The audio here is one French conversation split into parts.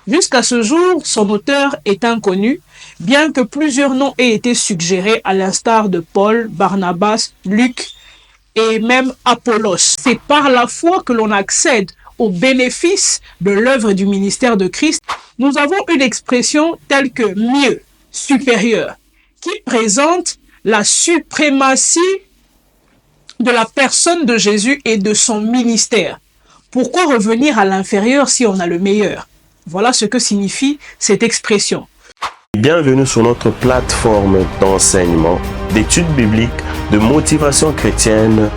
Jusqu'à ce jour, son auteur est inconnu, bien que plusieurs noms aient été suggérés à l'instar de Paul, Barnabas, Luc et même Apollos. C'est par la foi que l'on accède aux bénéfices de l'œuvre du ministère de Christ. Nous avons une expression telle que mieux, supérieur, qui présente la suprématie de la personne de Jésus et de son ministère. Pourquoi revenir à l'inférieur si on a le meilleur? Voilà ce que signifie cette expression. Bienvenue sur notre plateforme d'enseignement, d'études bibliques, de motivation chrétienne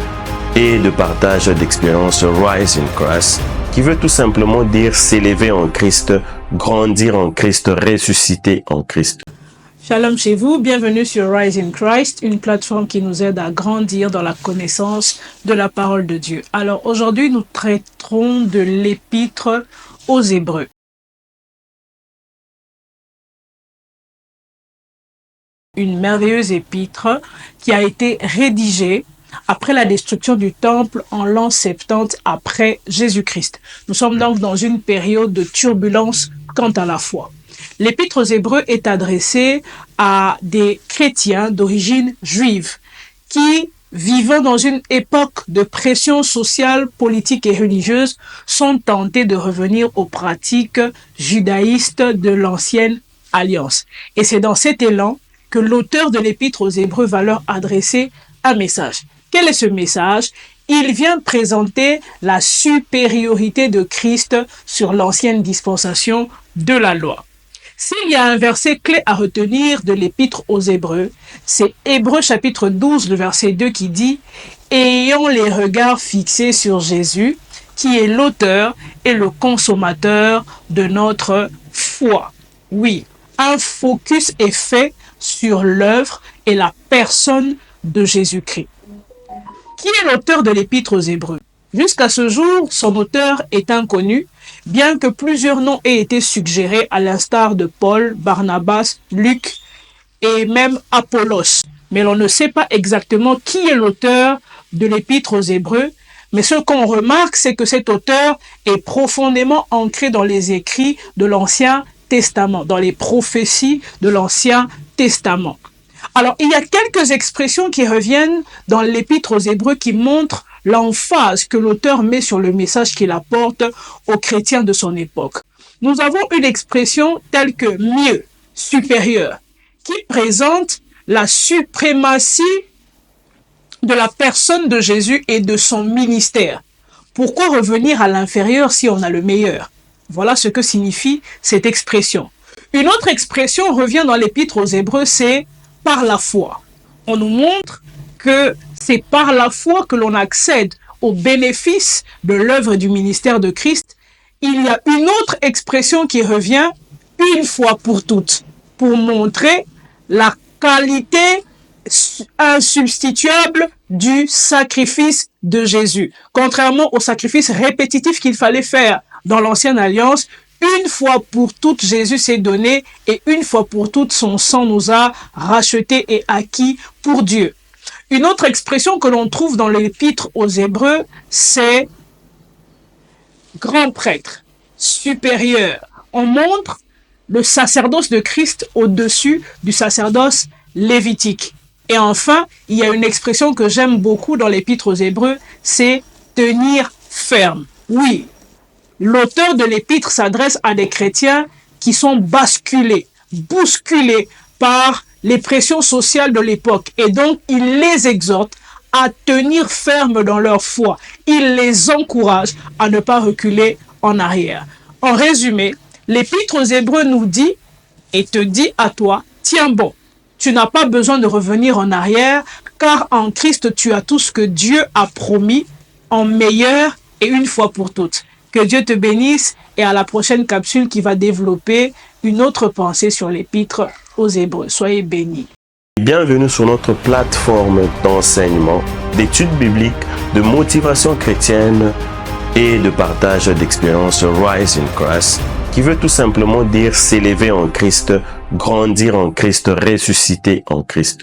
et de partage d'expériences Rise in Christ, qui veut tout simplement dire s'élever en Christ, grandir en Christ, ressusciter en Christ. Shalom chez vous, bienvenue sur Rise in Christ, une plateforme qui nous aide à grandir dans la connaissance de la parole de Dieu. Alors aujourd'hui, nous traiterons de l'épître aux Hébreux. Une merveilleuse épître qui a été rédigée après la destruction du temple en l'an 70 après Jésus-Christ. Nous sommes donc dans une période de turbulence quant à la foi. L'épître aux Hébreux est adressée à des chrétiens d'origine juive qui, vivant dans une époque de pression sociale, politique et religieuse, sont tentés de revenir aux pratiques judaïstes de l'ancienne alliance. Et c'est dans cet élan que l'auteur de l'épître aux Hébreux va leur adresser un message. Quel est ce message? Il vient présenter la supériorité de Christ sur l'ancienne dispensation de la loi. S'il y a un verset clé à retenir de l'épître aux Hébreux, c'est Hébreux chapitre 12, le verset 2 qui dit « Ayons les regards fixés sur Jésus, qui est l'auteur et le consommateur de notre foi. » Oui, un focus est fait sur l'œuvre et la personne de Jésus-Christ. Qui est l'auteur de l'épître aux Hébreux? Jusqu'à ce jour, son auteur est inconnu, bien que plusieurs noms aient été suggérés à l'instar de Paul, Barnabas, Luc et même Apollos. Mais l'on ne sait pas exactement qui est l'auteur de l'épître aux Hébreux, mais ce qu'on remarque, c'est que cet auteur est profondément ancré dans les écrits de l'Ancien Testament, dans les prophéties de l'Ancien Testament. Alors, il y a quelques expressions qui reviennent dans l'épître aux Hébreux qui montrent l'emphase que l'auteur met sur le message qu'il apporte aux chrétiens de son époque. Nous avons une expression telle que mieux, supérieur, qui présente la suprématie de la personne de Jésus et de son ministère. Pourquoi revenir à l'inférieur si on a le meilleur? Voilà ce que signifie cette expression. Une autre expression revient dans l'épître aux Hébreux, c'est par la foi. On nous montre que c'est par la foi que l'on accède aux bénéfices de l'œuvre du ministère de Christ. Il y a une autre expression qui revient une fois pour toutes, pour montrer la qualité insubstituable du sacrifice de Jésus. Contrairement au sacrifice répétitif qu'il fallait faire dans l'ancienne alliance, une fois pour toutes, Jésus s'est donné et une fois pour toutes, son sang nous a rachetés et acquis pour Dieu. Une autre expression que l'on trouve dans l'épître aux Hébreux, c'est grand prêtre, supérieur. On montre le sacerdoce de Christ au-dessus du sacerdoce lévitique. Et enfin, il y a une expression que j'aime beaucoup dans l'épître aux Hébreux, c'est tenir ferme. Oui, l'auteur de l'épître s'adresse à des chrétiens qui sont basculés, bousculés par les pressions sociales de l'époque. Et donc, il les exhorte à tenir ferme dans leur foi. Il les encourage à ne pas reculer en arrière. En résumé, l'épître aux Hébreux nous dit et te dit à toi, tiens bon, tu n'as pas besoin de revenir en arrière, car en Christ, tu as tout ce que Dieu a promis en meilleur et une fois pour toutes. Que Dieu te bénisse et à la prochaine capsule qui va développer une autre pensée sur l'épître aux Hébreux. Soyez bénis. Bienvenue sur notre plateforme d'enseignement, d'études bibliques, de motivation chrétienne et de partage d'expériences Rise in Christ, qui veut tout simplement dire s'élever en Christ, grandir en Christ, ressusciter en Christ.